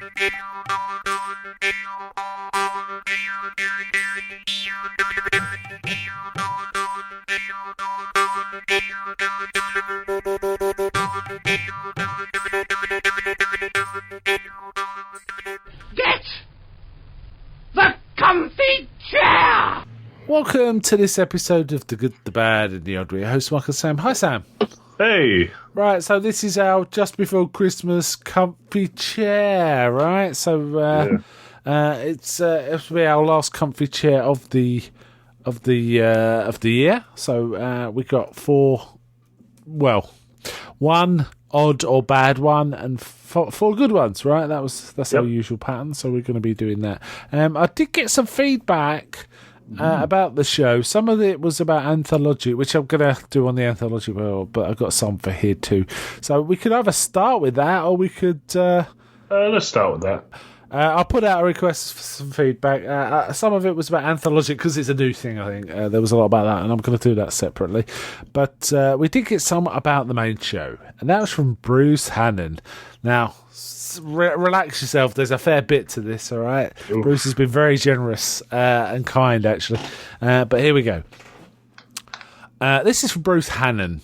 Get the comfy chair! Welcome to this episode of The Good, the Bad and the Odd. Your host, Michael Sam. Hi, Sam. Hey. Right, so this is our just before Christmas comfy chair, right? So it'll be our last comfy chair of the year. So we got one odd or bad one and four good ones, right? That's our usual pattern. So we're going to be doing that. I did get some feedback about the show. Some of it was about anthology, which I'm going to do on the anthology, but I've got some for here too. So we could either start with that, or we could let's start with that. I'll put out a request for some feedback. Some of it was about anthology because it's a new thing, I think. There was a lot about that, and I'm going to do that separately. But we did get some about the main show, and that was from Bruce Hannon. Now, relax yourself. There's a fair bit to this, all right? Oof. Bruce has been very generous and kind, actually. But here we go. This is from Bruce Hannon.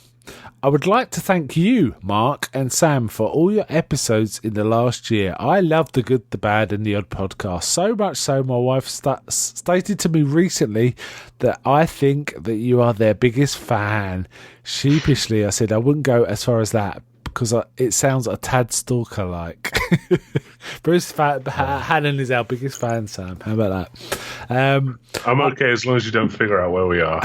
I would like to thank you, Mark and Sam, for all your episodes in the last year. I love The Good, the Bad and the Odd podcast. So much so my wife stated to me recently that I think that you are their biggest fan. Sheepishly, I said I wouldn't go as far as that, because it sounds a tad stalker-like. Bruce Hannon is our biggest fan, Sam. How about that? I'm okay as long as you don't figure out where we are.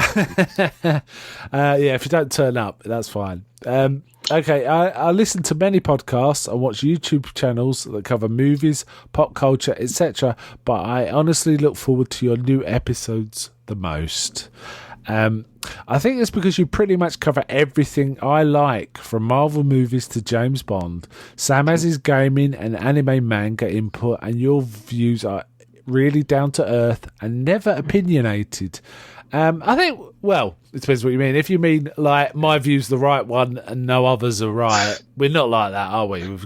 If you don't turn up, that's fine. Okay, I listen to many podcasts and watch YouTube channels that cover movies, pop culture, etc. But I honestly look forward to your new episodes the most. I think it's because you pretty much cover everything I like, from Marvel movies to James Bond. Sam has his gaming and anime manga input, and your views are really down to earth and never opinionated. I think, well, it depends what you mean. If you mean, like, my view's the right one and no others are right, we're not like that, are we? Maybe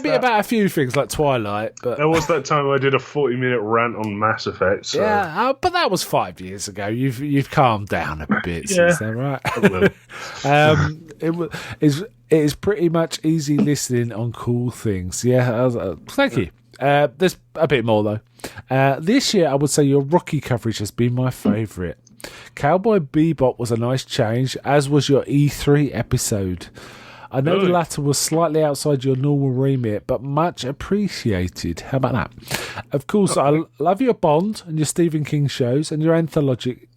about a few things like Twilight. But there was that time I did a 40-minute rant on Mass Effect. So. Yeah, but that was 5 years ago. You've calmed down a bit since then, right? It is pretty much easy listening on cool things. Yeah, thank you. There's a bit more though. This year I would say your Rocky coverage has been my favourite. Cowboy Bebop was a nice change, as was your E3 episode. I know the latter was slightly outside your normal remit, but much appreciated. How about that? Of course, I love your Bond and your Stephen King shows, and your anthology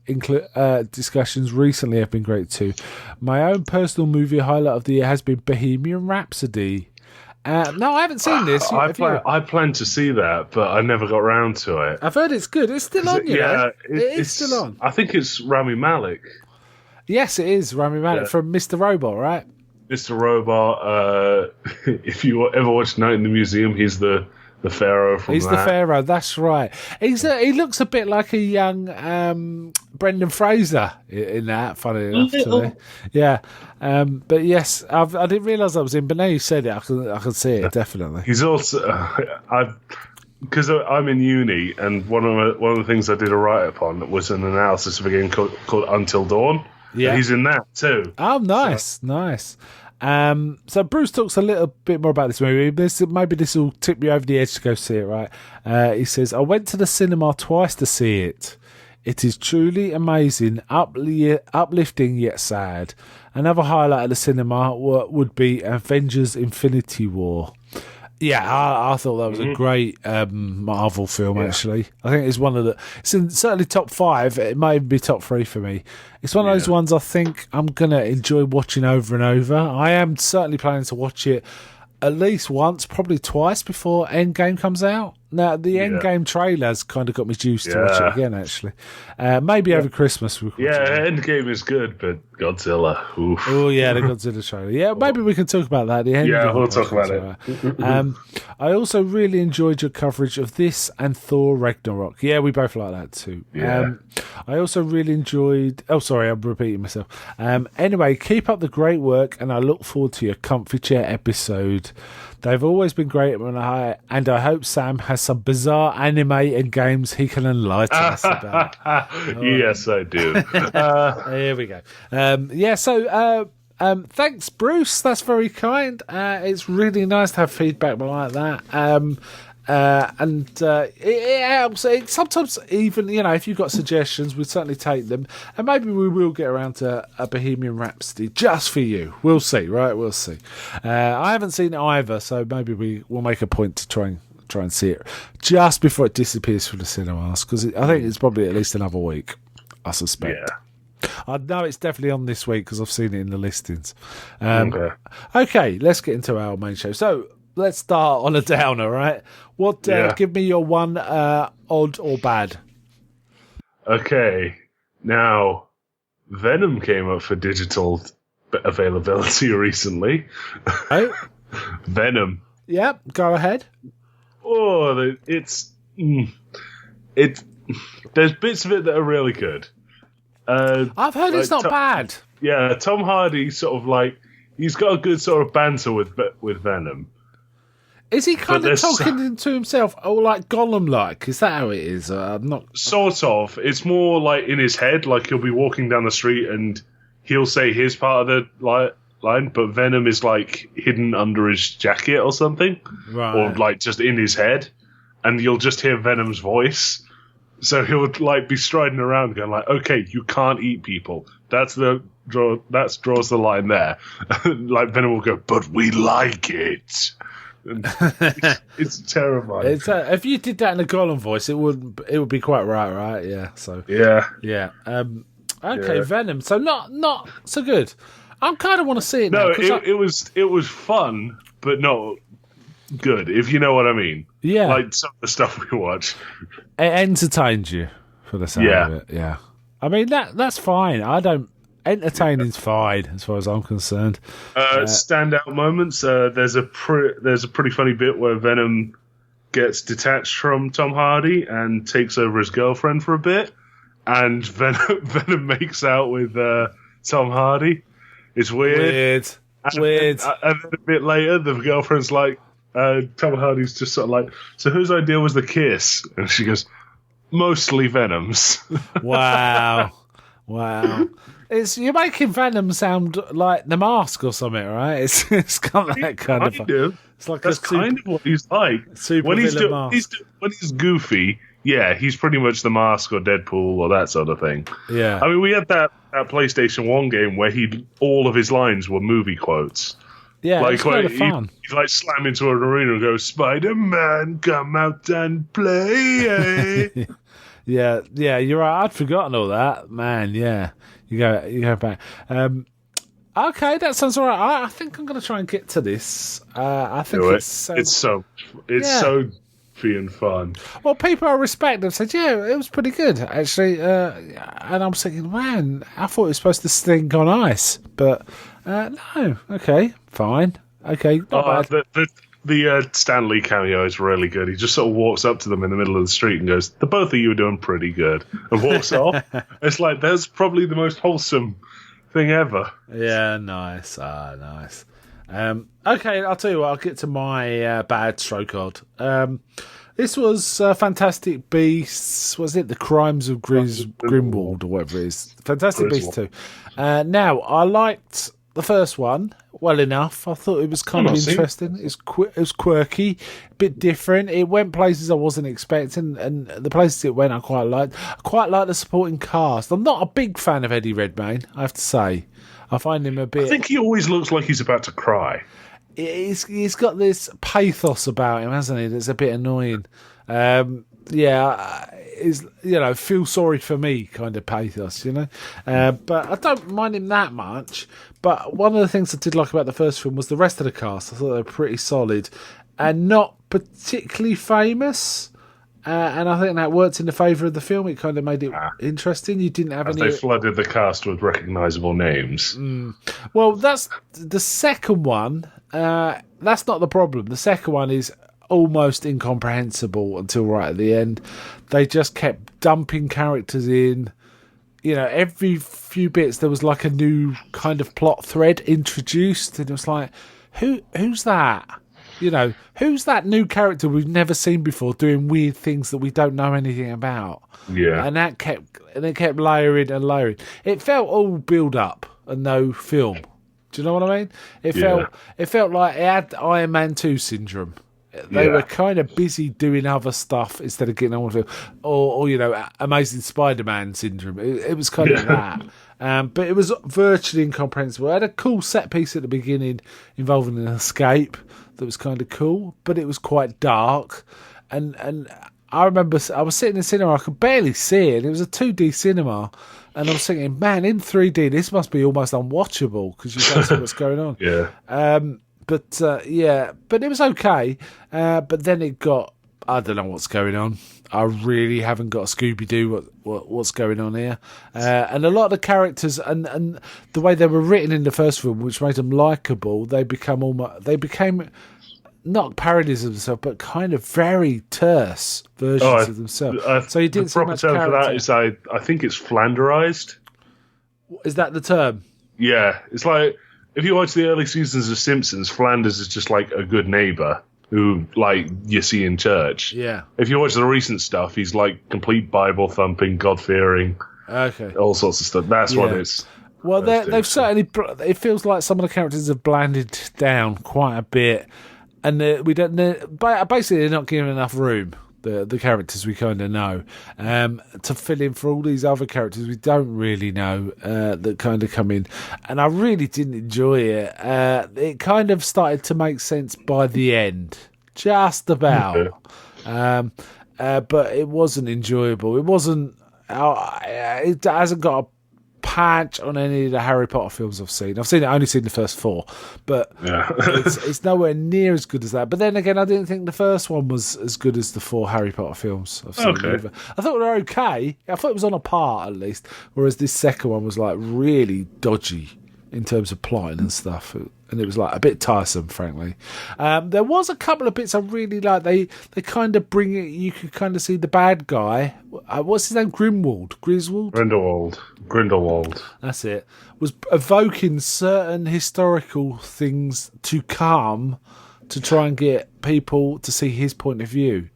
discussions recently have been great too. My own personal movie highlight of the year has been Bohemian Rhapsody. No, I haven't seen this. I planned to see that, but I never got round to it. I've heard it's good. It's still on, it's still on. I think it's Rami Malek. Yes, it is Rami Malek from Mr. Robot, right? Mr. Robot. If you ever watched Night in the Museum, he's the Pharaoh from He's that. the Pharaoh, that's right. He looks a bit like a young Brendan Fraser in that, funny enough. Today. Yeah. But yes, I didn't realise that was him, but now you said it, I can see it, definitely. He's also... because I'm in uni, and one of the things I did a write-up on was an analysis of a game called Until Dawn. Yeah. He's in that too. Oh, nice, nice. So Bruce talks a little bit more about this movie. Maybe this will tip you over the edge to go see it, right? He says, I went to the cinema twice to see it. It is truly amazing, uplifting yet sad. Another highlight of the cinema would be Avengers Infinity War. Yeah, I thought that was a great Marvel film, actually. I think it's one of it's in certainly top 5. It may even be top 3 for me. It's one of those ones I think I'm going to enjoy watching over and over. I am certainly planning to watch it at least once, probably twice before Endgame comes out. Now, the Endgame trailer's kind of got me juiced to watch it again, actually. Maybe over Christmas. Endgame is good, but Godzilla. Oof. Oh, yeah, the Godzilla trailer. Yeah, maybe we can talk about that. We'll talk about it. I also really enjoyed your coverage of this and Thor Ragnarok. Yeah, we both like that too. Yeah. I also really enjoyed... Oh, sorry, I'm repeating myself. Anyway, keep up the great work, and I look forward to your comfy chair episode. They've always been great, and I hope Sam has some bizarre anime and games he can enlighten us about. Yes, I do. Here we go. Thanks, Bruce. That's very kind. It's really nice to have feedback like that. It helps. Sometimes even, if you've got suggestions, we'll certainly take them. And maybe we will get around to a Bohemian Rhapsody just for you. We'll see, right? We'll see. I haven't seen it either, so maybe we'll make a point to try and see it just before it disappears from the cinemas, because I think it's probably at least another week, I suspect. Yeah. I know it's definitely on this week because I've seen it in the listings. Okay, let's get into our main show. So let's start on a downer, right? Give me your one odd or bad. Okay, now Venom came up for digital availability recently. Oh, Venom. Yeah, go ahead. Oh, there's bits of it that are really good. I've heard it's not bad. Yeah, Tom Hardy sort of he's got a good sort of banter with Venom. Is he kind of talking to himself, like Gollum-like? Is that how it is? I'm not. Sort of. It's more like in his head. Like he'll be walking down the street and he'll say his part of the line, but Venom is hidden under his jacket or something, right? Or just in his head, and you'll just hear Venom's voice. So he'll be striding around going okay, you can't eat people. That draws the line there. Venom will go, but we like it. And it's terrifying. If you did that in a Gollum voice, it would be quite right? Yeah. So yeah. Okay, yeah. Venom. So not so good. I kind of want to see it now. No, it was fun, but not good, if you know what I mean. Yeah. Like some of the stuff we watch. It entertained you for the sound of it. Yeah. I mean, that's fine. Entertaining's fine as far as I'm concerned. Standout moments. There's a pretty funny bit where Venom gets detached from Tom Hardy and takes over his girlfriend for a bit, and Venom makes out with Tom Hardy. It's weird. And then a bit later, the girlfriend's Tom Hardy's just sort of so whose idea was the kiss? And she goes, mostly Venom's. Wow. You're making Venom sound like The Mask or something, right? It's got that kind of. It's like that's kind of what he's like. When he's goofy, yeah, he's pretty much The Mask or Deadpool or that sort of thing. Yeah. I mean, we had that PlayStation 1 game where all of his lines were movie quotes. Yeah, it's kind of fun. He'd slam into an arena and go, "Spider-Man, come out and play." Yeah, you're right. I'd forgotten all that, man. Yeah, you go back. Okay, that sounds all right. I think I'm going to try and get to this. I think it's so goofy and fun. Well, people I respect have said, yeah, it was pretty good actually. And I'm thinking, man, I thought it was supposed to stink on ice, but no. Okay, fine. Okay, not bad. The Stan Lee cameo is really good. He just sort of walks up to them in the middle of the street and goes, "The both of you are doing pretty good," and walks off. It's that's probably the most wholesome thing ever. Yeah, nice. Nice. Okay, I'll tell you what. I'll get to my bad stroke odd. This was Fantastic Beasts. Was it The Crimes of Grindelwald or whatever it is? Fantastic Beasts 2. Now, I liked the first one well enough. I thought it was kind of interesting. It was quirky, a bit different. It went places I wasn't expecting, and the places it went I quite liked. I quite like the supporting cast. I'm not a big fan of Eddie Redmayne, I have to say. I find him a bit... I think he always looks like he's about to cry. He's got this pathos about him, hasn't he? That's a bit annoying. Feel sorry for me kind of pathos, But I don't mind him that much. But one of the things I did like about the first film was the rest of the cast. I thought they were pretty solid and not particularly famous. And I think that worked in the favour of the film. It kind of made it interesting. You didn't have any... They flooded the cast with recognisable names. Well, that's the second one. That's not the problem. The second one is almost incomprehensible until right at the end. They just kept dumping characters in. Every few bits there was like a new kind of plot thread introduced, and it was like, who's that? who's that new character we've never seen before doing weird things that we don't know anything about? Yeah. And it kept layering and layering. It felt all build up and no film. Do you know what I mean? It felt like it had Iron Man 2 syndrome. They were kind of busy doing other stuff instead of getting on with it. Or Amazing Spider-Man syndrome. It was kind of that. But it was virtually incomprehensible. It had a cool set piece at the beginning involving an escape that was kind of cool, but it was quite dark. And I remember I was sitting in the cinema, I could barely see it. It was a 2D cinema. And I was thinking, man, in 3D, this must be almost unwatchable because you can't see what's going on. Yeah. But it was okay. But then it got, I don't know what's going on. I really haven't got a Scooby-Doo what's going on here. And a lot of the characters and the way they were written in the first film, which made them likeable, they became not parodies of themselves, but kind of very terse versions of themselves. So you didn't see much character. The proper term for that is, I think it's Flanderized. Is that the term? Yeah. It's like, if you watch the early seasons of Simpsons, Flanders is just like a good neighbor who, like, you see in church. Yeah. If you watch the recent stuff, he's like complete Bible-thumping, God-fearing, all sorts of stuff. That's what it's... Well, they've certainly... It feels like some of the characters have blanded down quite a bit. And basically, they're not given enough room, the characters we kind of know, to fill in for all these other characters we don't really know that kind of come in. And I really didn't enjoy it. It kind of started to make sense by the end, just about. But it wasn't enjoyable. It wasn't. It hasn't got a patch on any of the Harry Potter films I've seen. Only seen the first 4, but it's nowhere near as good as that. But then again, I didn't think the first one was as good as the 4 Harry Potter films I've seen. Either. I thought they were okay. I thought it was on a par at least, whereas this second one was like really dodgy in terms of plotting and stuff. And it was like a bit tiresome, frankly. There was a couple of bits I really liked. They kind of bring it. You could kind of see the bad guy. What's his name? Griswold. Grindelwald. That's it. Was evoking certain historical things to come to try and get people to see his point of view,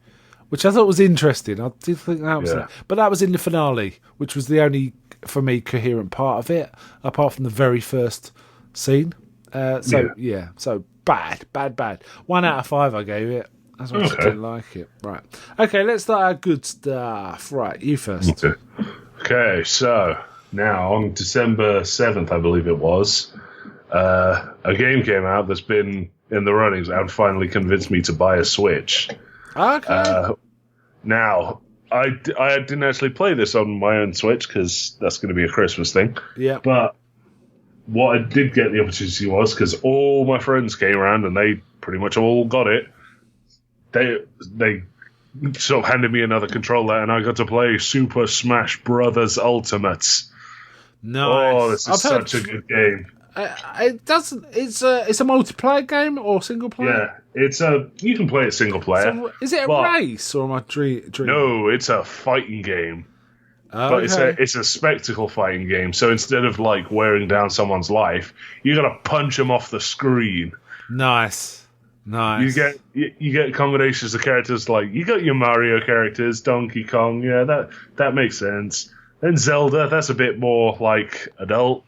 which I thought was interesting. I did think that was it. But that was in the finale, which was the only, for me, coherent part of it, apart from the very first scene. So bad. 1 out of 5 I gave it. That's why I didn't like it. Right. Okay, let's start our good stuff. Right, you first. Okay, so now on December 7th, I believe it was, a game came out that's been in the runnings and finally convinced me to buy a Switch. Okay. Now, I didn't actually play this on my own Switch because that's going to be a Christmas thing. Yeah. But what I did get the opportunity was, because all my friends came around and they pretty much all got it, they sort of handed me another controller and I got to play Super Smash Brothers Ultimate. Nice. Oh, this is such a good game. It's a multiplayer game or single player? Yeah, you can play it single player. So, is it a race or am I dreaming? No, it's a fighting game. Oh, but it's a spectacle fighting game. So instead of like wearing down someone's life, you got to punch them off the screen. Nice. You get combinations of characters, like you got your Mario characters, Donkey Kong. Yeah, that makes sense. Then Zelda, that's a bit more like adult.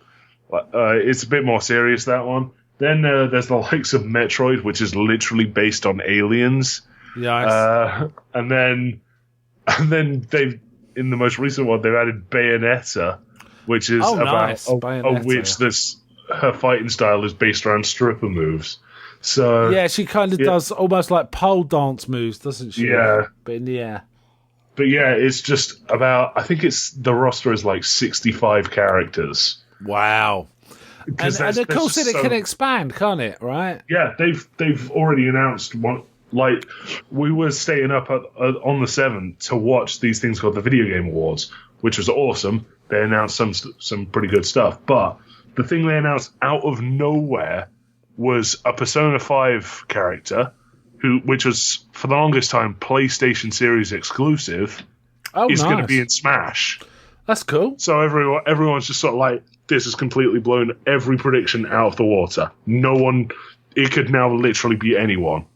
It's a bit more serious, that one. Then there's the likes of Metroid, which is literally based on aliens. Nice. And then they've, in the most recent one, they've added Bayonetta, which is about a witch her fighting style is based around stripper moves. So yeah, she kind of does almost like pole dance moves, doesn't she? Yeah. But in the air. But yeah, it's just about, I think the roster is like 65 characters. Wow. And of course it can expand, can't it? Right? Yeah, they've already announced one. Like, we were staying up on the 7th to watch these things called the Video Game Awards, which was awesome. They announced some pretty good stuff. But the thing they announced out of nowhere was a Persona 5 character, which was, for the longest time, PlayStation Series exclusive, is going to be in Smash. That's cool. So everyone's just sort of like, this has completely blown every prediction out of the water. No one, it could now literally be anyone.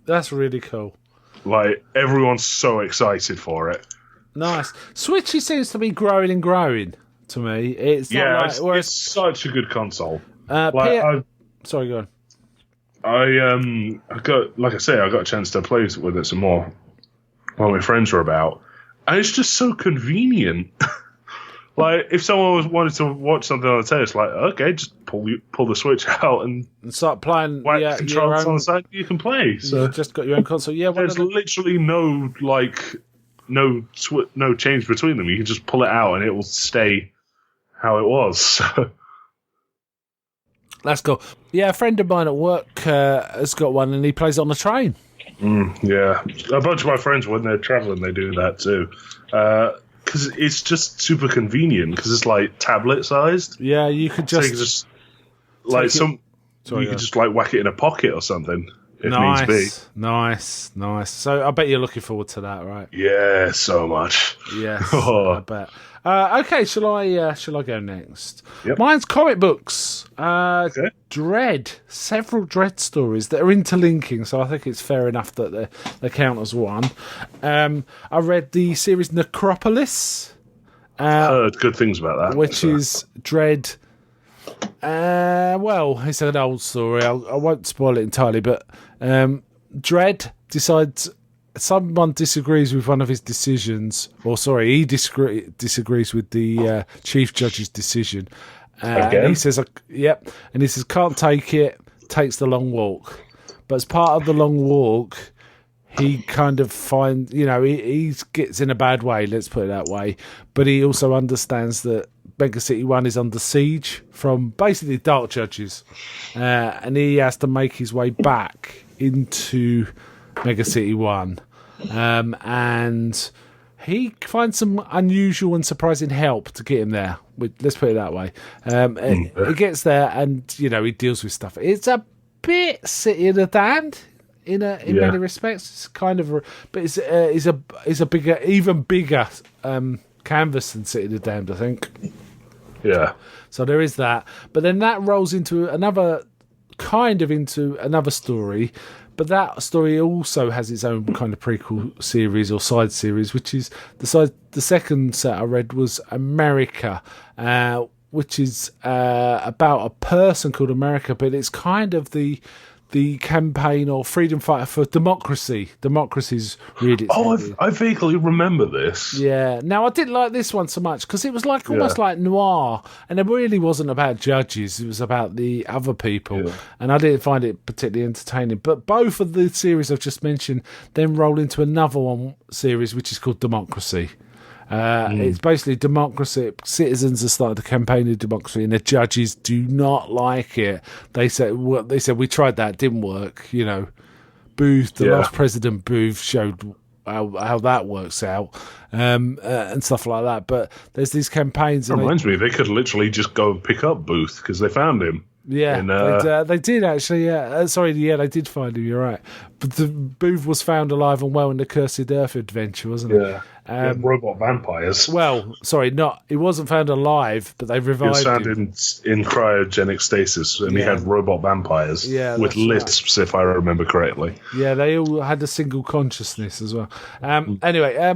That's really cool. Like, everyone's so excited for it. Nice. Switchy seems to be growing and growing to me. It's not like, it's such a good console. sorry, go on. I got, like I say, I got a chance to play with it some more while my friends were about, and it's just so convenient. Like, if someone wanted to watch something on the telly, it's like, okay, just pull the Switch out and start playing. whack controls on the side, you can play. So you've just got your own console. Yeah, there's literally no change between them. You can just pull it out and it will stay how it was. That's cool. Yeah, a friend of mine at work has got one, and he plays it on the train. Yeah, a bunch of my friends, when they're traveling, they do that too. Because it's just super convenient. Because it's like tablet sized. Yeah, you could just, so you could just like you could just like whack it in a pocket or something if needs be. Nice. So I bet you're looking forward to that, right? Yeah, so much. Yes, I bet. Okay, shall I go next? Yep. Mine's comic books. Okay. Dread, several Dread stories that are interlinking, so I think it's fair enough that they count as one. I read the series Necropolis. Heard good things about that. Which is Dread. Well, it's an old story. I won't spoil it entirely, but Dread decides someone disagrees with one of his decisions, or sorry, he disagrees with the chief judge's decision. And he says, "Yep," and he says, "Can't take it." Takes the long walk, but as part of the long walk, he kind of finds, he gets in a bad way. Let's put it that way. But he also understands that Mega City 1 is under siege from basically dark judges, and he has to make his way back into Mega City 1, and he finds some unusual and surprising help to get him there. Let's put it that way. He gets there, and he deals with stuff. It's a bit City of the Damned in many respects. It's kind of, but it's a bigger, even bigger canvas than City of the Damned, I think. Yeah. So there is that, but then that rolls into another story. But that story also has its own kind of prequel series or side series, which is the second set I read was America, which is about a person called America, but it's kind of the campaign or freedom fighter for democracy. Democracy's really. I vaguely remember this. Yeah. Now I didn't like this one so much because it was like almost like noir, and it really wasn't about judges. It was about the other people, and I didn't find it particularly entertaining. But both of the series I've just mentioned then roll into another one series, which is called Democracy. It's basically democracy. Citizens are starting to campaign in democracy, and the judges do not like it. They said we tried that, didn't work. Booth, the last president, Booth showed how that works out, and stuff like that. But there's these campaigns. It reminds me, they could literally just go and pick up Booth because they found him. Yeah, they did actually. Yeah, they did find him. You're right. But the Booth was found alive and well in the Cursed Earth adventure, wasn't it? Yeah. Robot vampires. Well, sorry, he wasn't found alive, but they revived him. He was found in cryogenic stasis, and he had robot vampires with lisps, if I remember correctly. Yeah, they all had a single consciousness as well. Anyway,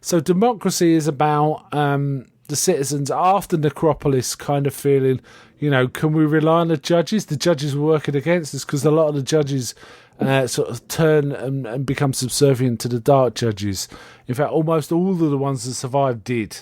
so Democracy is about the citizens after Necropolis kind of feeling, can we rely on the judges? The judges were working against us because a lot of the judges sort of turn and become subservient to the dark judges. In fact, almost all of the ones that survived did.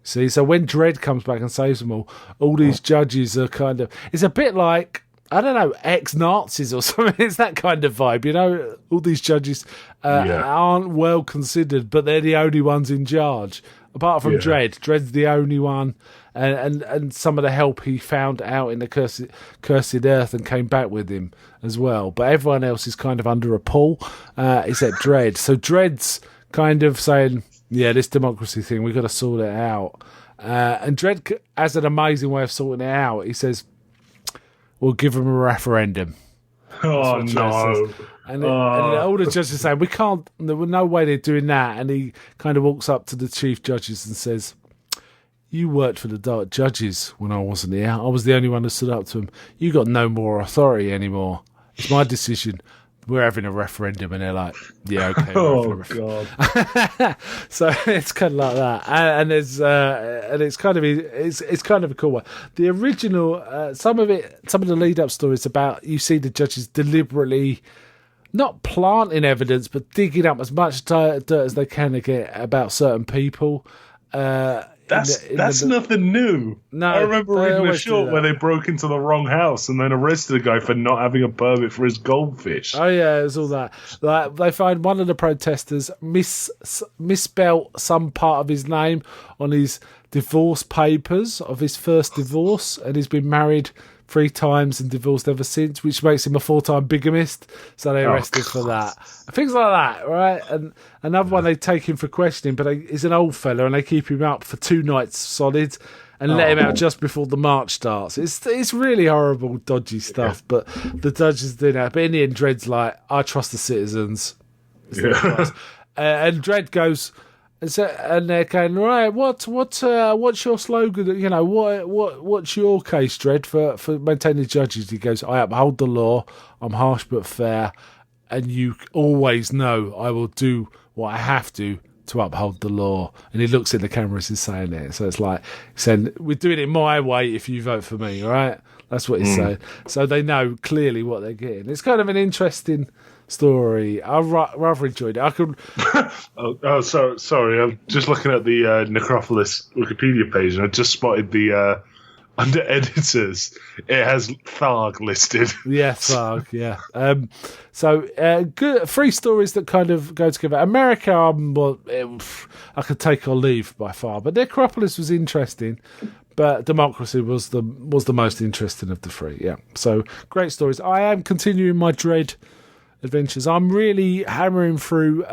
See, so when Dredd comes back and saves them all these judges are kind of... It's a bit like, I don't know, ex-Nazis or something. It's that kind of vibe, All these judges aren't well considered, but they're the only ones in charge. Apart from Dredd. Dredd's the only one. And some of the help he found out in the Cursed Earth and came back with him as well. But everyone else is kind of under a pull, except Dredd. So Dredd's kind of saying, this democracy thing, we've got to sort it out. And Dredd has an amazing way of sorting it out. He says, we'll give them a referendum. Oh, no. And all the judges say, we can't, there was no way they're doing that. And he kind of walks up to the chief judges and says, you worked for the dark judges when I wasn't here. I was the only one who stood up to them. You got no more authority anymore. It's my decision. we're having a referendum, and they're like, yeah, okay. Oh God! So it's kind of like that, and it's kind of a cool one. The original, some of the lead up stories about, you see the judges deliberately not planting evidence, but digging up as much dirt as they can to get about certain people. That's nothing new. No, I remember they reading a always short do where that. they broke into the wrong house and then arrested a guy for not having a permit for his goldfish. Oh yeah, it's all that. Like, they find one of the protesters misspelt some part of his name on his divorce papers of his first divorce, and he's been married 3 times and divorced ever since, which makes him a 4-time bigamist. So they arrested for that. Things like that, right? And another one, they take him for questioning, but he's an old fella, and they keep him up for 2 nights solid and let him out just before the march starts. It's really horrible, dodgy stuff, but the judges do that. But in the end, Dredd's like, I trust the citizens. And Dredd goes... And they're going, right, what's your slogan? You know, what's your case, Dredd, for maintaining judges? He goes, I uphold the law, I'm harsh but fair, and you always know I will do what I have to uphold the law. And he looks in the camera as he's saying it. So it's like saying, we're doing it my way if you vote for me, all right? That's what he's saying. So they know clearly what they're getting. It's kind of an interesting story. I rather enjoyed it. I could. Sorry. I'm just looking at the Necropolis Wikipedia page, and I just spotted the under editors. It has Tharg listed. Yeah, Tharg. Yeah. Good 3 stories that kind of go together. America, I could take or leave by far, but Necropolis was interesting. But Democracy was the most interesting of the 3. Yeah. So great stories. I am continuing my Dredd adventures. I'm really hammering through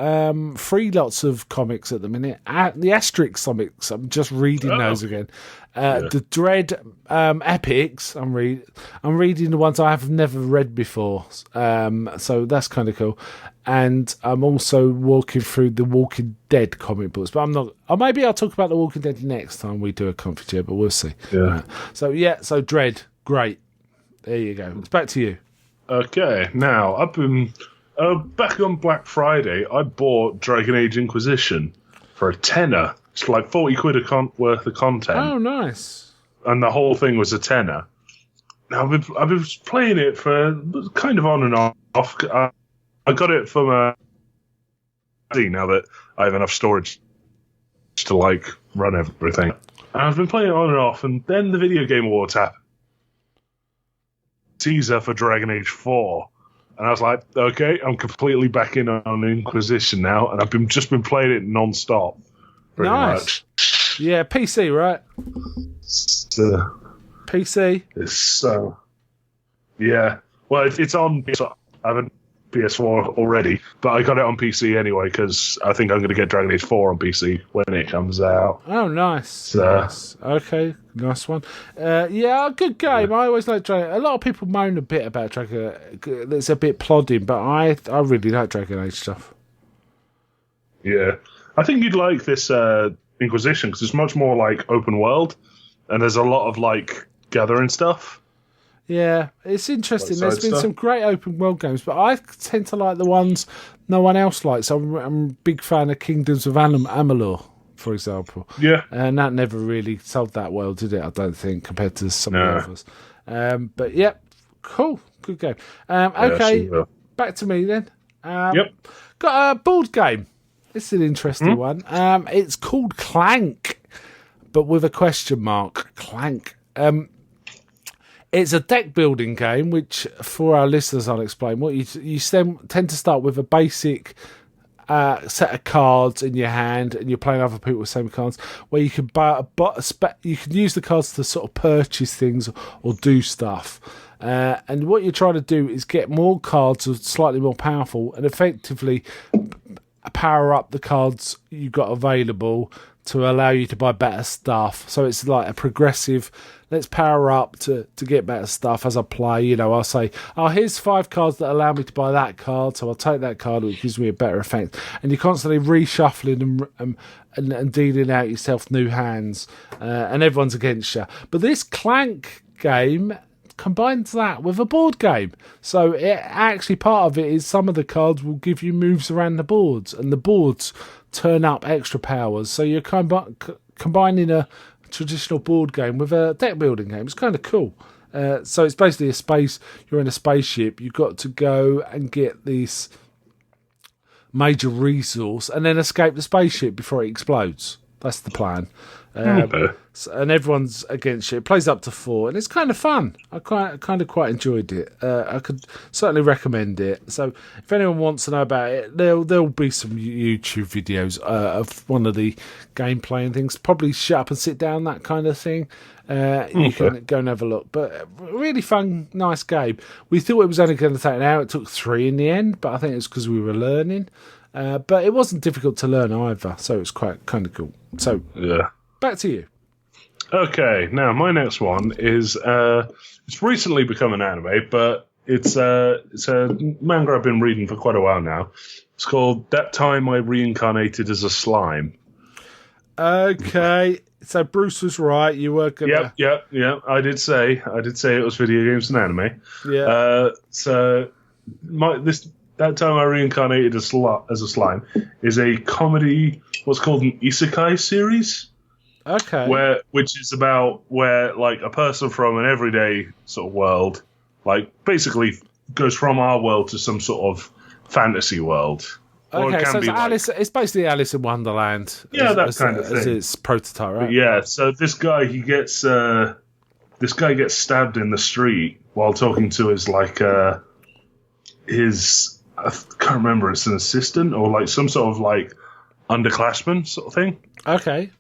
3 lots of comics at the minute. The Asterix comics, I'm just reading those again. The Dredd epics, I'm reading the ones I have never read before. So that's kind of cool. And I'm also walking through the Walking Dead comic books, but I'm not. Or maybe I'll talk about the Walking Dead next time we do a comfy chair, but we'll see. Yeah. So Dredd, great. There you go. It's back to you. Okay, now I've been back on Black Friday. I bought Dragon Age Inquisition for a tenner. It's like 40 quid worth of content. Oh, nice! And the whole thing was a tenner. Now I've been playing it for kind of on and off. I got it from now that I have enough storage to like run everything. And I've been playing it on and off, and then the Video Game Awards happened. Teaser for Dragon Age 4, and I was like, okay, I'm completely back in on Inquisition now, and I've just been playing it non-stop. Nice. Much. Yeah, PC, right? PC. Yeah. Well, it's on. I haven't PS4 already, but I got it on PC anyway because I think I'm going to get Dragon Age 4 on PC when it comes out. Oh, nice. Nice. Okay, nice one. Yeah, good game. I always like Dragon. A lot of people moan a bit about Dragon. It's a bit plodding, but I really like Dragon Age stuff. Yeah, I think you'd like this Inquisition because it's much more like open world, and there's a lot of like gathering stuff. Yeah, it's interesting. There's been some great open world games, but I tend to like the ones no one else likes. I'm a big fan of Kingdoms of Amalur, for example. Yeah. And that never really sold that well, did it? I don't think, compared to some of the others. But, yeah, cool. Good game. Okay, back to me then. Yep. Got a board game. It's an interesting one. It's called Clank, but with a question mark. Clank. It's a deck building game, which for our listeners, I'll explain. What you tend to start with a basic set of cards in your hand, and you're playing other people with the same cards, where you can you can use the cards to sort of purchase things or do stuff. And what you're trying to do is get more cards that are slightly more powerful and effectively power up the cards you've got available to allow you to buy better stuff. So it's like a progressive, let's power up to get better stuff as I play. You know, I'll say, oh, here's 5 cards that allow me to buy that card, so I'll take that card, which gives me a better effect. And you're constantly reshuffling and dealing out yourself new hands, and everyone's against you. But this Clank game combines that with a board game. So it actually, part of it is some of the cards will give you moves around the boards, and the boards turn up extra powers. So you're combining a traditional board game with a deck building game. It's kind of cool. So it's basically a space. You're in a spaceship. You've got to go and get this major resource and then escape the spaceship before it explodes. That's the plan. And everyone's against you. It plays up to 4, and it's kind of fun. I quite enjoyed it. I could certainly recommend it. So if anyone wants to know about it, there'll be some YouTube videos of one of the gameplay and things. Probably shut up and sit down, that kind of thing. You can go and have a look. But really fun, nice game. We thought it was only going to take an hour. It took 3 in the end, but I think it's because we were learning. But it wasn't difficult to learn either, so it's quite kind of cool. So yeah, back to you. Okay, now my next one is it's recently become an anime, but it's a manga I've been reading for quite a while now. It's called That Time I Reincarnated as a Slime. Okay, so Bruce was right. You were gonna. Yep. I did say it was video games and anime. Yeah. That Time I Reincarnated as a Slime is a comedy, what's called an isekai series. Okay. Which is about where like a person from an everyday sort of world, like basically goes from our world to some sort of fantasy world. Okay, so it's basically Alice in Wonderland. Yeah, that kind of thing. As its prototype, right? But yeah, so this guy gets stabbed in the street while talking to his I can't remember, it's an assistant or like some sort of like underclassman sort of thing. Okay.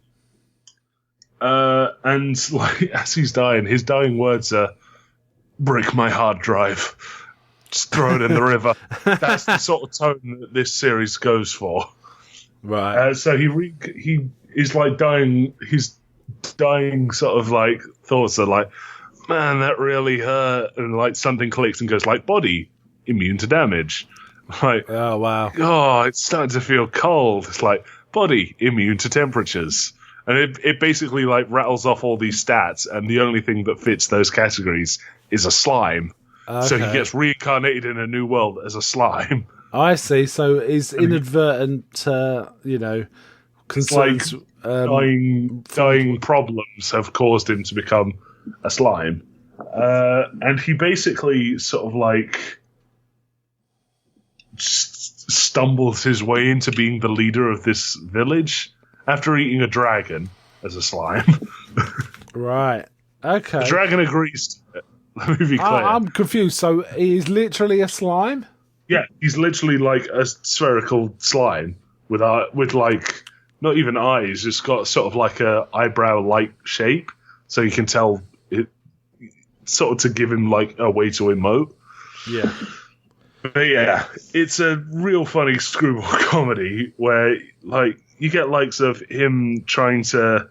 And like as he's dying, his dying words are "break my hard drive, just throw it in the river." That's the sort of tone that this series goes for. Right. So he is like dying. His dying sort of like thoughts are like, "Man, that really hurt," and like something clicks and goes like, "Body immune to damage." Like, oh wow. Oh, it's starting to feel cold. It's like body immune to temperatures. And it basically like rattles off all these stats, and the only thing that fits those categories is a slime. Okay. So he gets reincarnated in a new world as a slime. I see. So his inadvertent, concerns, dying problems have caused him to become a slime. And he basically sort of like stumbles his way into being the leader of this village after eating a dragon as a slime. Right. Okay. The dragon agrees to it. Let me be clear. I'm confused. So he's literally a slime? Yeah, he's literally like a spherical slime with like not even eyes. It's got sort of like a eyebrow-like shape, so you can tell it sort of to give him like a way to emote. Yeah. But yeah, it's a real funny screwball comedy where like you get likes of him trying to.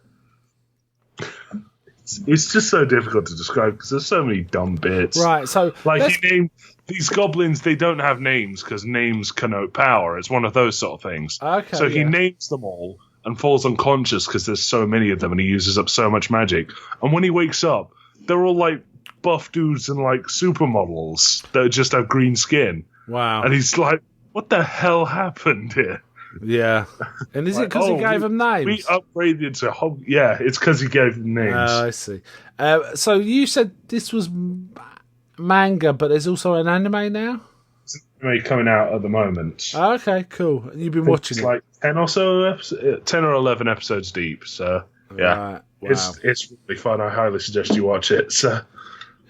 It's just so difficult to describe because there's so many dumb bits. Right, so like he named these goblins. They don't have names because names connote power. It's one of those sort of things. Okay, so he names them all and falls unconscious because there's so many of them and he uses up so much magic. And when he wakes up, they're all like buff dudes and like supermodels that just have green skin. Wow. And he's like, what the hell happened here? Yeah. And is it because he gave them names? We upgraded to yeah, it's because he gave them names. Oh, I see. So you said this was manga, but there's also an anime now? It's an anime coming out at the moment. Oh, okay, cool. And you've been watching it? It's like 10 or 11 episodes deep, so yeah. Right. Wow. It's really fun. I highly suggest you watch it. So,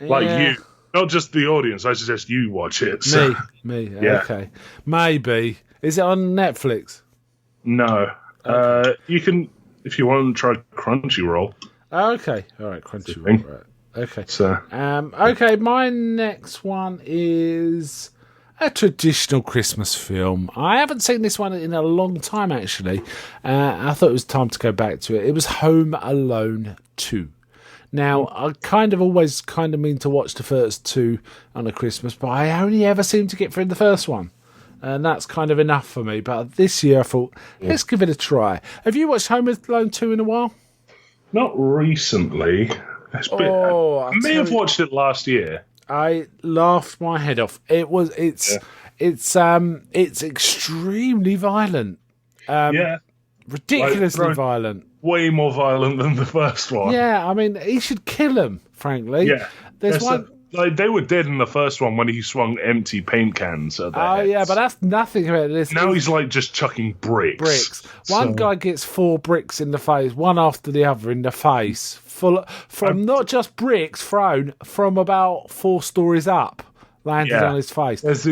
like you. Not just the audience, I suggest you watch it. So. Me. Yeah. Okay. Maybe. Is it on Netflix? No. Okay. You can, if you want to try Crunchyroll. Okay. All right, Crunchyroll. Right. Okay. So. Okay, my next one is a traditional Christmas film. I haven't seen this one in a long time, actually. I thought it was time to go back to it. It was Home Alone 2. Now, I always mean to watch the first two on a Christmas, but I only ever seem to get through the first one. And that's kind of enough for me. But this year I thought, let's give it a try. Have you watched Home Alone 2 in a while? Not recently. I may have watched it last year. I laughed my head off. It's extremely violent. Ridiculously violent. Way more violent than the first one. Yeah, I mean, he should kill him, frankly. Yeah. There's one. Like, they were dead in the first one when he swung empty paint cans at their heads. Yeah, but that's nothing about this. Now he's like just chucking bricks. One guy gets 4 bricks in the face, one after the other in the face, from not just bricks thrown from about 4 stories up, landed on his face. There's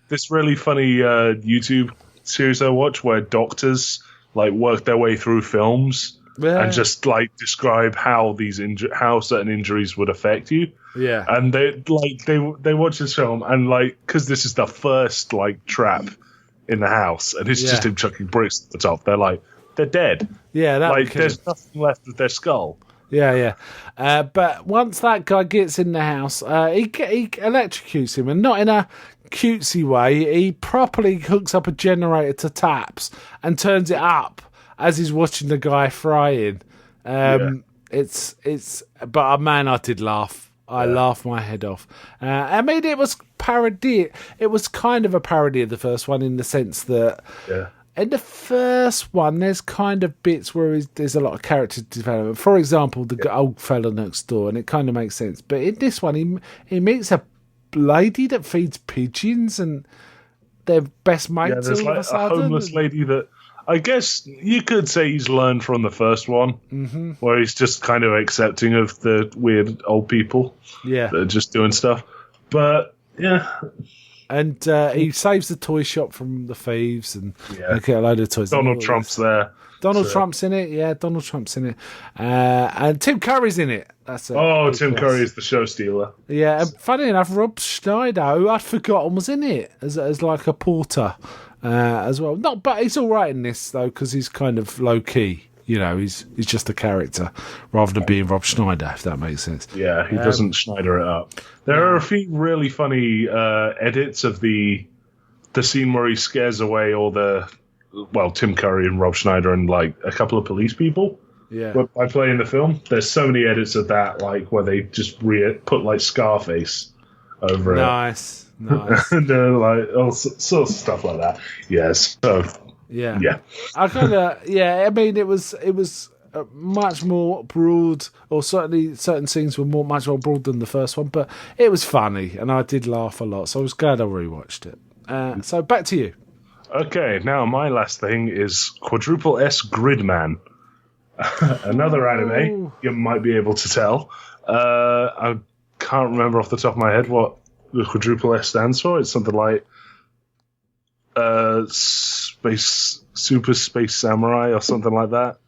this really funny YouTube series I watch where doctors like work their way through films and just like describe how how certain injuries would affect you. Yeah, and they watch this film and like because this is the first like trap in the house and it's just him chucking bricks at the top. They're dead. Yeah, like there's nothing left of their skull. Yeah. But once that guy gets in the house, he electrocutes him, and not in a cutesy way. He properly hooks up a generator to taps and turns it up as he's watching the guy frying. It's but man, I did laugh. I laughed my head off. I mean, it was parody. It was kind of a parody of the first one in the sense that in the first one, there's kind of bits where there's a lot of character development. For example, the old fella next door, and it kind of makes sense. But in this one, he meets a lady that feeds pigeons, and they're best mates. Yeah, there's like a homeless lady that I guess you could say he's learned from the first one, where he's just kind of accepting of the weird old people that are just doing stuff. But, And he saves the toy shop from the thieves and they get a load of toys. Donald Trump's there. Donald Trump's in it, Donald Trump's in it. And Tim Curry's in it. Tim Curry is the show stealer. Yeah, and funny enough, Rob Schneider, who I'd forgotten was in it as like a porter as well. But he's all right in this though because he's kind of low key. You know, he's just a character rather than being Rob Schneider, if that makes sense. Yeah, he doesn't Schneider it up. There are a few really funny edits of the scene where he scares away all Tim Curry and Rob Schneider and like a couple of police people. Yeah, by playing the film. There's so many edits of that, like where they just put like Scarface over it. Nice. And like all sorts of stuff like that. Yes. So. Yeah. I kind of I mean, it was much more broad, or certainly certain scenes were much more broad than the first one, but it was funny and I did laugh a lot, so I was glad I rewatched it. So back to you. Okay, now my last thing is Quadruple S Gridman. Another anime you might be able to tell. I can't remember off the top of my head what the Quadruple S stands for. It's something like Super Space Samurai or something like that.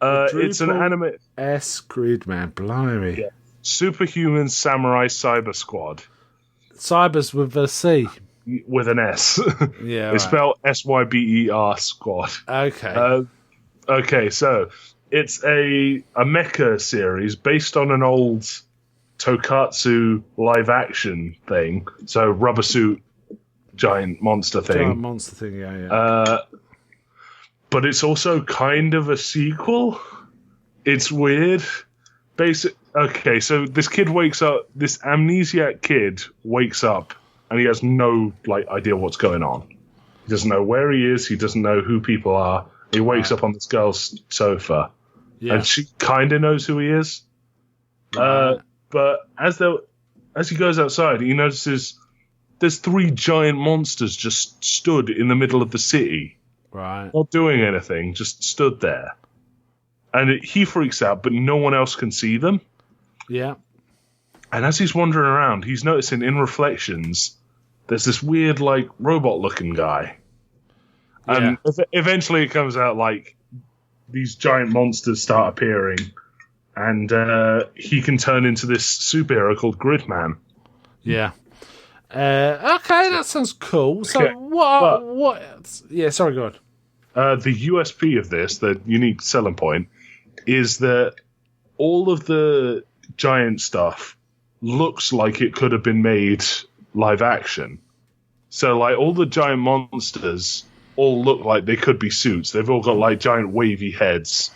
It's an anime. S Gridman, blimey. Yeah. Superhuman Samurai Cyber Squad. Cyber's with a C. With an S. Yeah. It's spelled SYBER Squad. Okay. Okay, so it's a mecha series based on an old Tokatsu live action thing. So rubber suit giant monster thing. Yeah. But it's also kind of a sequel. It's weird. Okay, so this amnesiac kid wakes up and he has no idea what's going on. He doesn't know where he is. He doesn't know who people are. He wakes up on this girl's sofa, and she kind of knows who he is. But as he goes outside, he notices there's 3 giant monsters just stood in the middle of the city. Right. Not doing anything, just stood there. And he freaks out, but no one else can see them. Yeah. And as he's wandering around, he's noticing in reflections, there's this weird, robot-looking guy. And eventually it comes out, these giant monsters start appearing. And he can turn into this superhero called Gridman. Yeah. Okay, that sounds cool. So what? Yeah, sorry, go on. The USP of this, the unique selling point, is that all of the giant stuff looks like it could have been made live action. So, all the giant monsters all look like they could be suits. They've all got, giant wavy heads.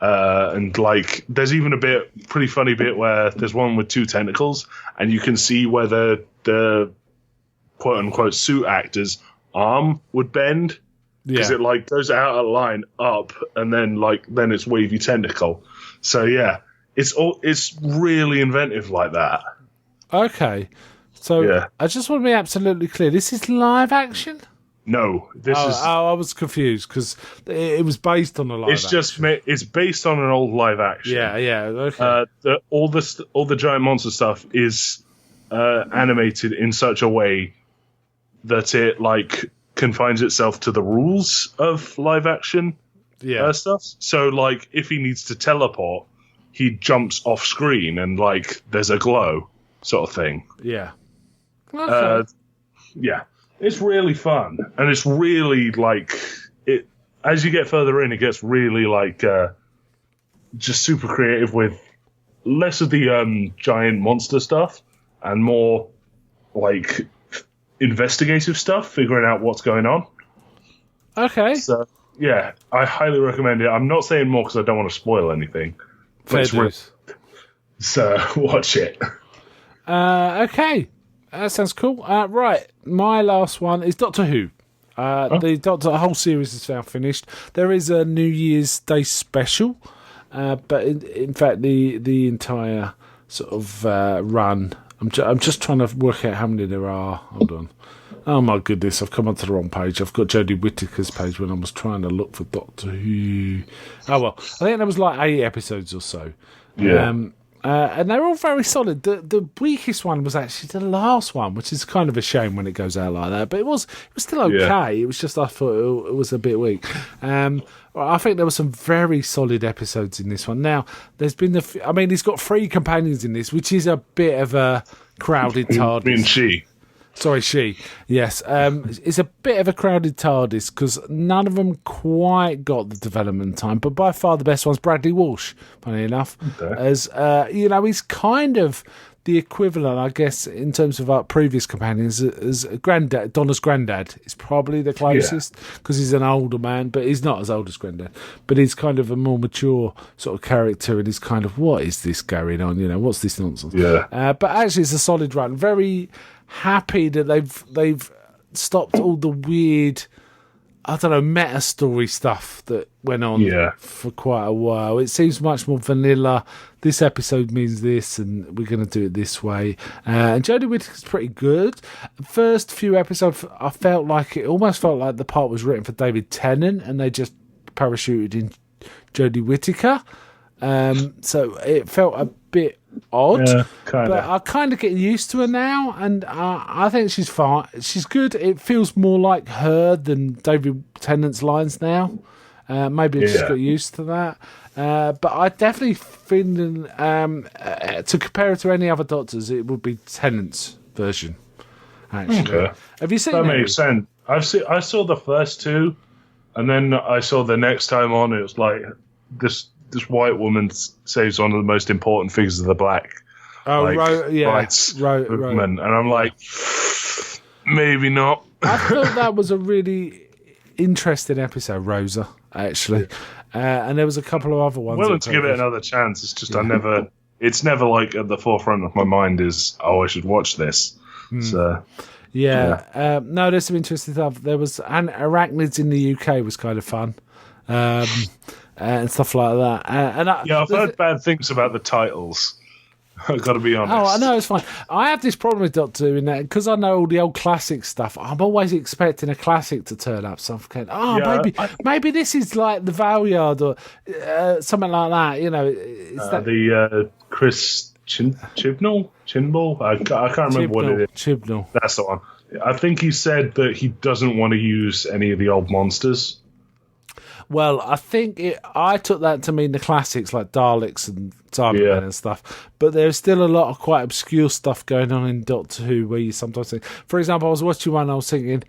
And like, there's even a pretty funny bit where there's one with two tentacles, and you can see where the quote unquote suit actor's arm would bend because it like goes out of line up, and then it's wavy tentacle. So yeah, it's really inventive like that. Okay, so I just want to be absolutely clear. This is live action. No, this is. Oh, I was confused because it was based on a live. It's based on an old live action. Yeah. Okay. All the giant monster stuff is animated in such a way that it like confines itself to the rules of live action stuff. So like, if he needs to teleport, he jumps off screen and like there's a glow sort of thing. Yeah. Okay. Yeah. It's really fun, and it's really like it. As you get further in, it gets really like just super creative with less of the giant monster stuff and more like investigative stuff, figuring out what's going on. Okay. So yeah, I highly recommend it. I'm not saying more because I don't want to spoil anything. Fair dues. So watch it. Okay. That sounds cool. Right, my last one is Doctor Who. The whole series is now finished. There is a New Year's Day special, but in fact, the entire sort of run. I'm just trying to work out how many there are. Hold on. Oh my goodness, I've come onto the wrong page. I've got Jodie Whittaker's page when I was trying to look for Doctor Who. Oh well, I think there was like 8 episodes or so. Yeah. And they're all very solid. The weakest one was actually the last one, which is kind of a shame when it goes out like that. But it was still okay. Yeah. It was just I thought it was a bit weak. I think there were some very solid episodes in this one. Now there's been he's got 3 companions in this, which is a bit of a crowded TARDIS. Me and she. Sorry, she. Yes. It's a bit of a crowded TARDIS because none of them quite got the development time, but by far the best one's Bradley Walsh, funny enough. Okay. As, he's kind of the equivalent, I guess, in terms of our previous companions, as Donna's granddad is probably the closest because he's an older man, but he's not as old as granddad. But he's kind of a more mature sort of character, and he's kind of, what is this going on? What's this nonsense? Yeah. But actually, it's a solid run. Very happy that they've stopped all the weird, I don't know, meta story stuff that went on for quite a while. It seems much more vanilla. This episode means this, and we're going to do it this way. And Jodie Whittaker's pretty good. First few episodes, I almost felt like the part was written for David Tennant, and they just parachuted in Jodie Whittaker. So it felt a bit odd, but I kind of get used to her now, and I think she's fine. She's good. It feels more like her than David Tennant's lines now. Maybe I just got used to that. But I definitely think to compare it to any other Doctors, it would be Tennant's version. Actually, okay. Have you seen that? Makes sense. I saw the first 2, and then I saw the next time on. It was like this white woman saves one of the most important figures of the black rights movement, and I'm like, maybe not. I thought that was a really interesting episode, Rosa, actually, and there was a couple of other ones. I'm willing to give it another chance. It's just it's never like at the forefront of my mind is, I should watch this. So no, there's some interesting stuff. There was Arachnids in the UK was kind of fun. And stuff like that. I've heard bad things about the titles. I've got to be honest. Oh, I know, it's fine. I have this problem with Doctor Who in that because I know all the old classic stuff. I'm always expecting a classic to turn up. So I'm going, maybe this is like the Valyard or something like that. It's the Chris Chibnall? I can't remember what it is. Chibnall. That's the one. I think he said that he doesn't want to use any of the old monsters. Well, I think I took that to mean the classics like Daleks and Cybermen and stuff. But there's still a lot of quite obscure stuff going on in Doctor Who where you sometimes think... For example, I was watching one and I was thinking,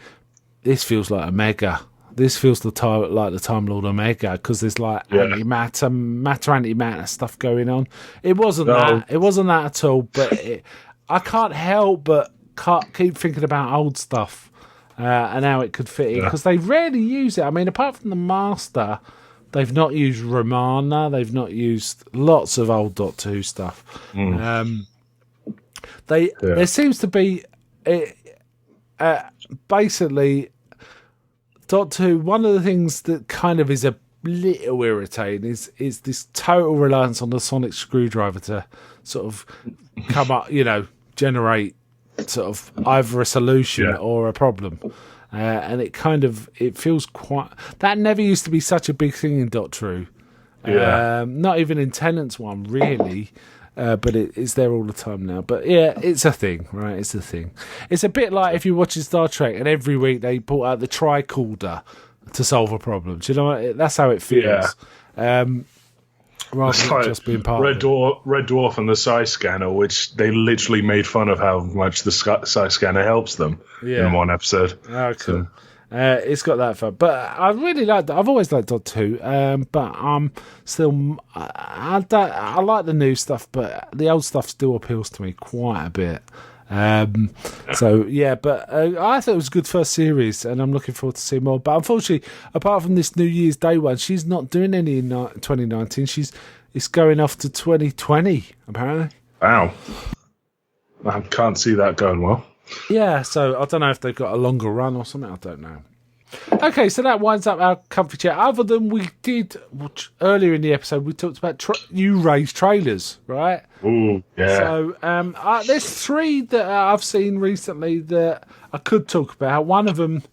this feels like Omega. This feels like the Time Lord Omega because there's like matter, antimatter stuff going on. It wasn't that. It wasn't that at all. But I can't help but keep thinking about old stuff. And how it could fit in because they rarely use it. I mean, apart from the Master, They've not used Romana. They've not used lots of old Doctor Who stuff. There seems to be basically Doctor Who. One of the things that kind of is a little irritating is this total reliance on the sonic screwdriver to sort of come up, generate sort of either a solution or a problem. And it feels quite... That never used to be such a big thing in Doctor Who. Not even in Tennant's one, really. But it's there all the time now. But yeah, it's a thing, right? It's a thing. It's a bit like if you're watching Star Trek and every week they pull out the tricorder to solve a problem. Do you know what? That's how it feels. Rather than like just being part Red of it. Red Dwarf and the Psi Scanner, which they literally made fun of how much the Psi Scanner helps them in one episode. Oh, cool. It's got that fun, but I really like. I've always liked Doctor Who, but I'm still. I like the new stuff, but the old stuff still appeals to me quite a bit. So yeah, but I thought it was a good first series, and I'm looking forward to seeing more. But unfortunately, apart from this New Year's Day one, she's not doing any in 2019. It's going off to 2020 apparently. Wow, I can't see that going well. Yeah, so I don't know if they've got a longer run or something. I don't know. Okay, so that winds up our comfy chat. Other than we did earlier in the episode, we talked about new Ray's trailers, right? Ooh, yeah. So there's 3 that I've seen recently that I could talk about. One of them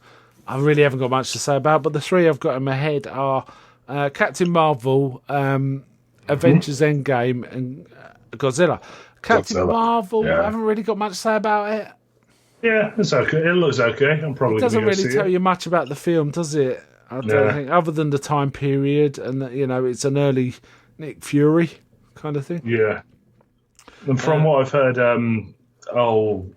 I really haven't got much to say about, but the 3 I've got in my head are Captain Marvel, Avengers Endgame, and Godzilla. Captain Marvel, I haven't really got much to say about it. Yeah, it's okay. It looks okay. I'm probably. It doesn't really tell you much about the film, does it? I don't think, other than the time period, and it's an early Nick Fury kind of thing. Yeah. And from what I've heard,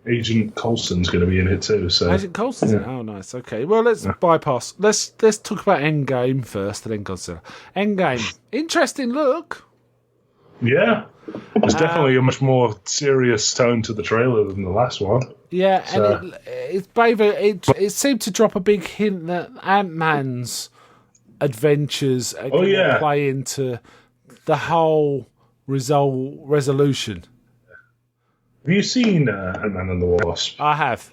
Agent Coulson's going to be in it too. So Agent Coulson's in it? Oh, nice. Okay. Well, let's bypass. Let's talk about Endgame first, and then Godzilla. Endgame, interesting look. Yeah, there's definitely a much more serious tone to the trailer than the last one. Yeah, and it seemed to drop a big hint that Ant-Man's adventures are going to play into the whole resolution. Have you seen Ant-Man and the Wasp? I have.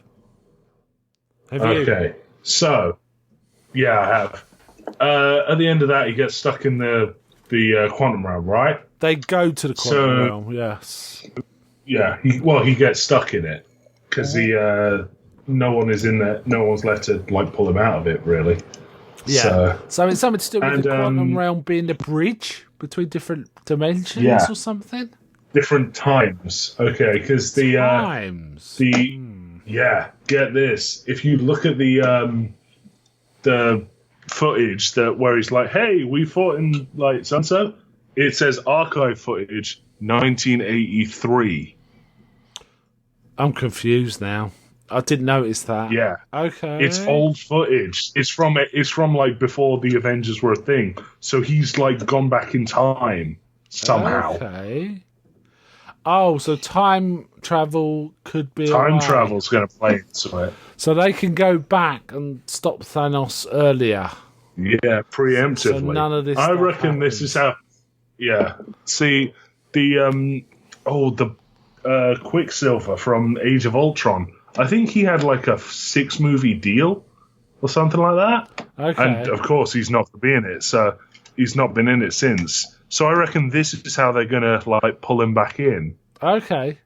Have you? Okay, so yeah, I have. At the end of that, he gets stuck in the quantum realm, right? They go to the quantum realm, yes. Yeah, he gets stuck in it because no one is in there. No one's left to pull him out of it, really. Yeah. So it's something to do with the quantum realm being the bridge between different dimensions or something. Different times, okay? Because times. Get this. If you look at the footage where he's like, "Hey, we fought in so-and-so," it says archive footage 1983. I'm confused now. I didn't notice that. Yeah. Okay. It's old footage. It's from before the Avengers were a thing. So he's gone back in time somehow. Okay. Oh, so time travel could be time travel's going to play into it. So they can go back and stop Thanos earlier. Yeah, preemptively. So none of this. I reckon happens. This is how. Yeah. See the Quicksilver from Age of Ultron. I think he had a 6-movie deal or something like that. Okay. And of course he's not going to be in it, so he's not been in it since. So I reckon this is how they're going to pull him back in. Okay.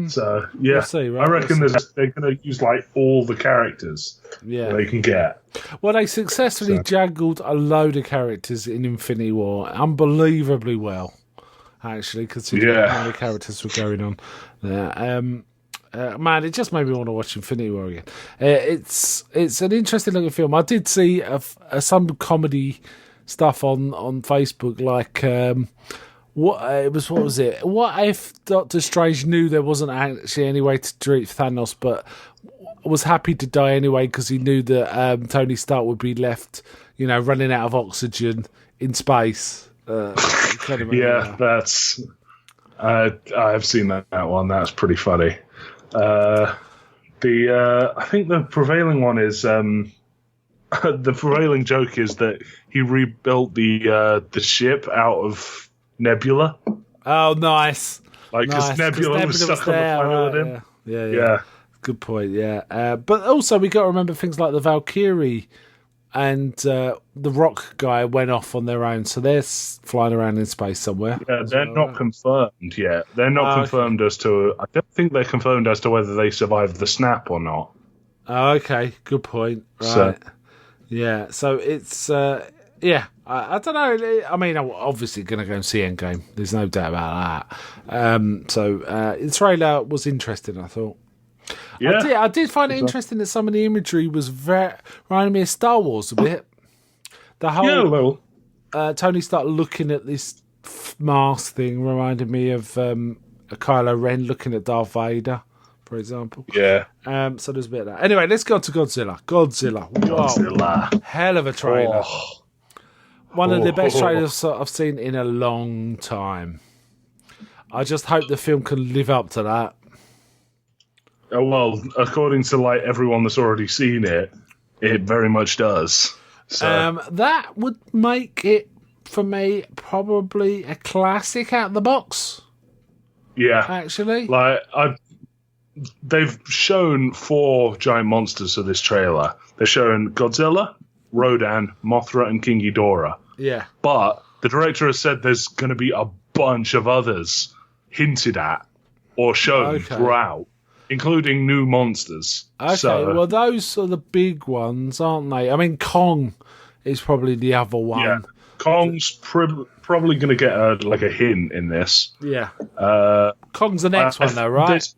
So yeah, We'll see, right? I reckon they're going to use all the characters they can get. Well, they successfully juggled a load of characters in Infinity War, unbelievably well, actually, considering how many characters were going on there. Man, it just made me want to watch Infinity War again. It's an interesting looking film. I did see some comedy stuff on Facebook, what was it? What if Doctor Strange knew there wasn't actually any way to defeat Thanos, but was happy to die anyway because he knew that Tony Stark would be left, running out of oxygen in space. That's. I've seen that one. That's pretty funny. I think the prevailing one is the prevailing joke is that he rebuilt the ship out of Nebula, Oh, nice. like because Nice, Nebula was stuck on the there, planet with right, him. Yeah. Yeah, Good point, yeah. But also, we got to remember things like the Valkyrie and the Rock guy went off on their own, so they're flying around in space somewhere. yeah, they're not confirmed yet. They're not confirmed as to. I don't think they're confirmed as to whether they survived the snap or not. Oh, okay, good point. Right. So- Yeah, so it's, yeah, I don't know. I mean, I'm obviously going to go and see Endgame. There's no doubt about that. So the trailer was interesting, I thought. Yeah, I did find it interesting that some of the imagery was reminding me of Star Wars a bit. The whole yeah, a little. Tony Stark looking at this mask thing reminded me of Kylo Ren looking at Darth Vader, for example. Yeah, So there's a bit of that. Anyway, let's go on to Godzilla. Whoa. Godzilla. Hell of a trailer. Oh. One of the best trailers I've seen in a long time. I just hope the film can live up to that. Well, according to like everyone that's already seen it, it very much does. So That would make it, for me, probably a classic out the box, yeah, actually. like they've shown 4 giant monsters of this trailer. They're showing Godzilla, Rodan, Mothra, and King Ghidorah. Yeah. But the director has said there's going to be a bunch of others hinted at or shown throughout, including new monsters. Okay, So, well, those are the big ones, aren't they? I mean, Kong is probably the other one. yeah, Kong's probably going to get a hint in this. Yeah. Kong's the next one, though, right?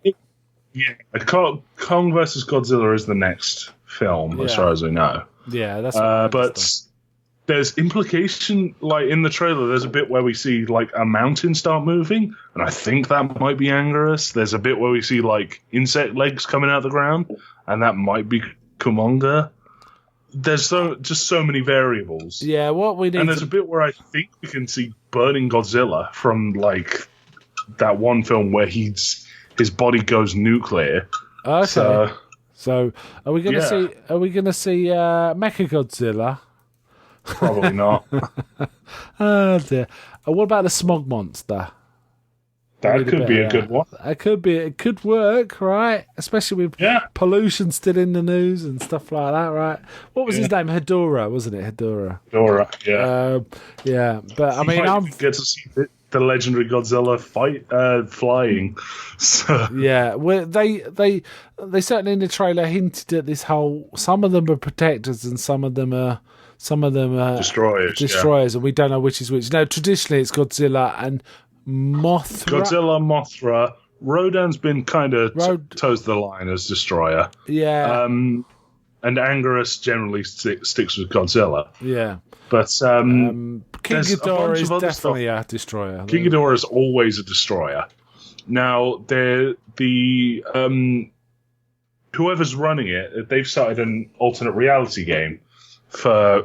Yeah, Kong versus Godzilla is the next film, as Yeah. far as we know. Yeah, that's But there's implication, like in the trailer, there's a bit where we see like a mountain start moving, and I think that might be Anguirus. There's a bit where we see like insect legs coming out of the ground, and that might be Kumonga. There's just so many variables. Yeah, what we need And there's a bit where I think we can see Burning Godzilla from like that one film where his body goes nuclear. Okay. So are we going to Yeah. see? Are we going to see Mechagodzilla? Probably not. Oh dear. What about the smog monster? That could be a good one. It could work, right? Especially with Yeah. pollution still in the news and stuff like that, right? What was his name? Hedorah, wasn't it? Hedorah. Dora, yeah. Yeah, but I mean, You I'm might get to see the legendary Godzilla fight flying. So yeah. Well, they certainly in the trailer hinted at this whole. Some of them are protectors and some of them are destroyers. and we don't know which is which. No, traditionally it's Godzilla and Mothra. Godzilla, Mothra. Rodan's been kind of toes the line as destroyer. Yeah, And Anguirus generally sticks with Godzilla. yeah. But King there's a Ghidorah bunch is of other definitely a destroyer. King Ghidorah is always a destroyer. Now, whoever's running it, they've started an alternate reality game for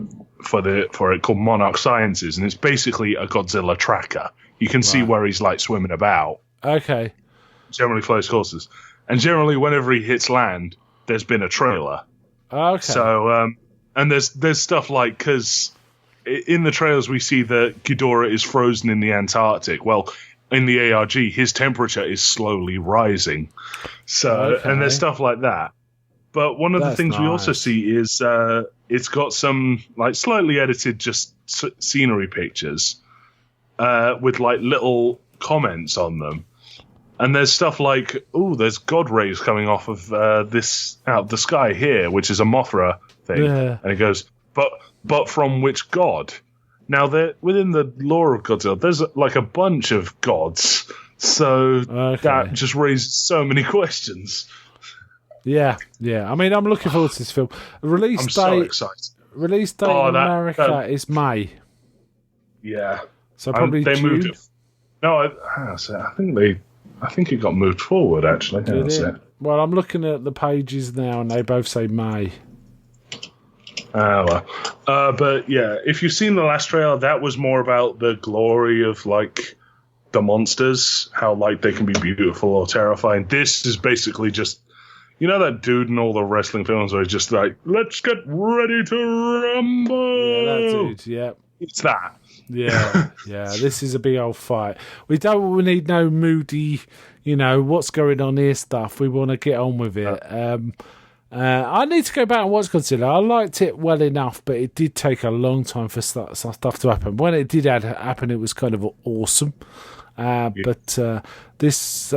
it called Monarch Sciences, and it's basically a Godzilla tracker. You can see where he's like swimming about. Okay. Generally close courses, and generally whenever he hits land, there's been a trailer. Okay. So, and there's stuff like, because in the trailers we see that Ghidorah is frozen in the Antarctic. Well, in the ARG, his temperature is slowly rising. So, and there's stuff like that. But one of the things we also see is it's got some like slightly edited just scenery pictures with like little comments on them. And there's stuff like, there's God rays coming off of this out of the sky here, which is a Mothra thing. Yeah. And it goes, but from which god? Now, within the lore of Godzilla, there's like a bunch of gods, so that just raises so many questions. Yeah. I mean, I'm looking forward to this film. I'm so excited. Release date in America is May. Yeah. So probably they June. moved it. No, I think it got moved forward, actually. That's it. Well, I'm looking at the pages now, and they both say May. But yeah, if you've seen the last trailer, that was more about the glory of like the monsters, how like they can be beautiful or terrifying. This is basically just You know that dude in all the wrestling films where he's just like, let's get ready to rumble. Yeah, that dude. Yeah. It's that. Yeah, yeah. This is a big old fight. We need no moody, what's going on here stuff. We want to get on with it. I need to go back and watch Godzilla. I liked it well enough, but it did take a long time for stuff to happen. When it did happen, it was kind of awesome. But this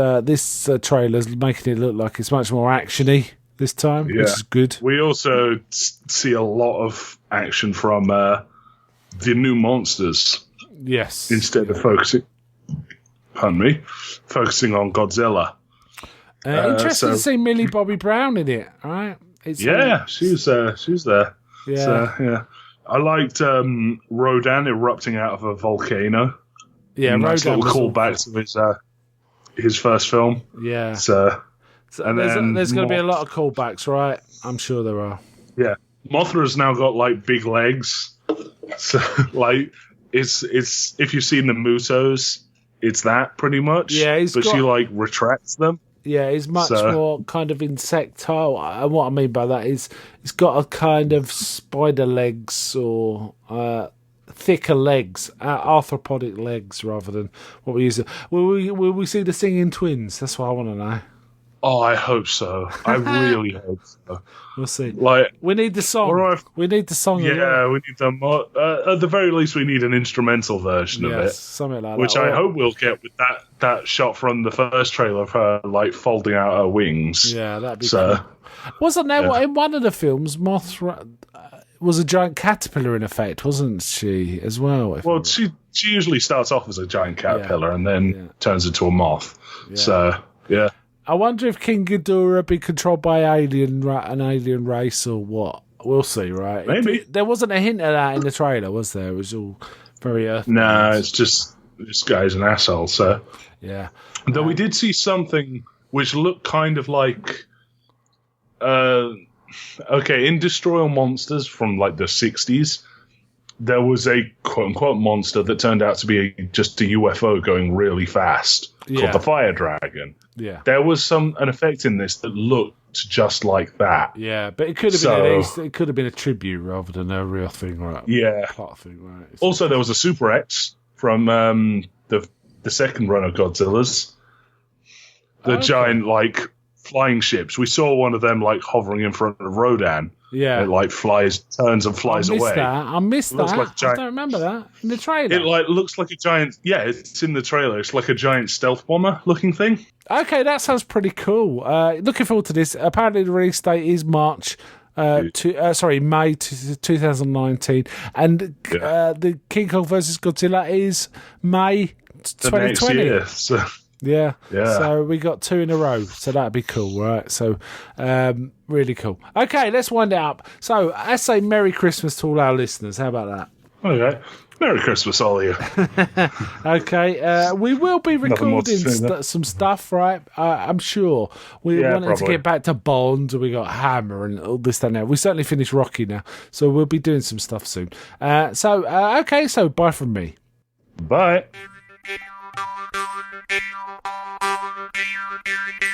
trailer's making it look like it's much more actiony this time, which is good. We also see a lot of action from the new monsters. Yes. Instead of focusing on Godzilla. Interesting to see Millie Bobby Brown in it, right? She was there. Yeah. So, yeah. I liked Rodan erupting out of a volcano. Yeah, nice Rodan little callback to his first film. Yeah. So there's going to be a lot of callbacks, right? I'm sure there are. Yeah. Mothra's now got like big legs. So like it's if you've seen the Musos, it's that pretty much. Yeah, she like retracts them. Yeah, he's much more kind of insectile. And what I mean by that is he's got a kind of spider legs or thicker legs, arthropodic legs rather than what we use. Will we see the singing twins? That's what I want to know. Oh, I hope so. I really hope so. We'll see. Like, we need the song. We need the song. Yeah, we need them. At the very least, we need an instrumental version of it, something like which that. I hope we'll get with that shot from the first trailer of her like folding out her wings. Yeah, that'd be cool. Wasn't there in one of the films, Mothra was a giant caterpillar in effect, wasn't she, as well? Well, she usually starts off as a giant caterpillar and then turns into a moth. Yeah. So, yeah. I wonder if King Ghidorah be controlled by an alien race or what. We'll see, right? Maybe. There wasn't a hint of that in the trailer, was there? It was all very earthly. No, it's just this guy's an asshole, so. Yeah. Though we did see something which looked kind of like... in Destroy All Monsters from like the 60s, there was a quote-unquote monster that turned out to be just a UFO going really fast called the Fire Dragon. Yeah. There was an effect in this that looked just like that. Yeah, but it could have been a tribute rather than a real thing, right? Yeah. Plot thing, right? Also, there was a Super X from the second run of Godzilla's. The giant, like, flying ships. We saw one of them, like, hovering in front of Rodan. Yeah. It, like, turns and flies away. I missed that. I don't remember that in the trailer. It, like, looks like a giant... Yeah, it's in the trailer. It's like a giant stealth bomber looking thing. Okay, that sounds pretty cool. Looking forward to this. Apparently, the release date is May 2019. And the King Kong vs. Godzilla is May 2020. Next year, so... Yeah. So we got 2 in a row. So that'd be cool, right? So really cool. Okay, let's wind it up. So let's say Merry Christmas to all our listeners. How about that? Okay. Merry Christmas, all of you. Okay. We will be recording some stuff, right? I'm sure. We wanted to get back to Bond. We got Hammer and all this and that. We certainly finished Rocky now. So we'll be doing some stuff soon. So bye from me. Bye. Thank you.